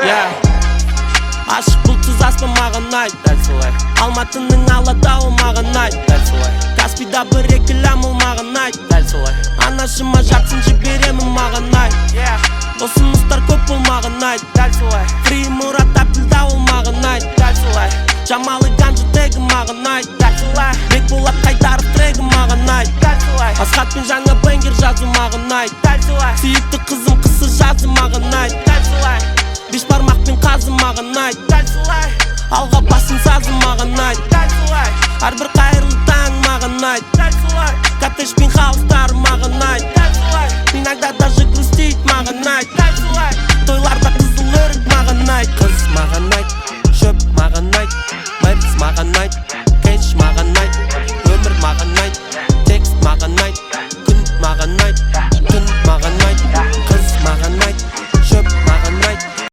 Ашық бұлтсыз аспан маған айт, дәл солай. Алматының Алатауы маған айт, дәл солай. Каспийда бір екі ләміл маған айт, дәл солай. Анашыма жартсын жіберемін маған айт. Ұсыныстар көп бол маған айт, дәл солай. Фри Мұрат Әбділдауыл маған айт, дәл солай. Жамалы Ганжы тегі маған айт, дәл солай. Бекболат Қайдаров трегі маған айт, дәл солай. Асхатпен жаңа бенгер жазу маған айт, дәл солай. Сүйікті қызым қысы жазы маған айт, дәл солай. Беш бармақпен қазы маған айт, дәл солай. Алға басын сазы маған айт, дәл солай. Әрбір қайырлы таң маған айт, дәл солай. Коттедж пен хаустары маған айт, дәл солай. Иногда даже грустит маған айт, дәл солай. Тойларда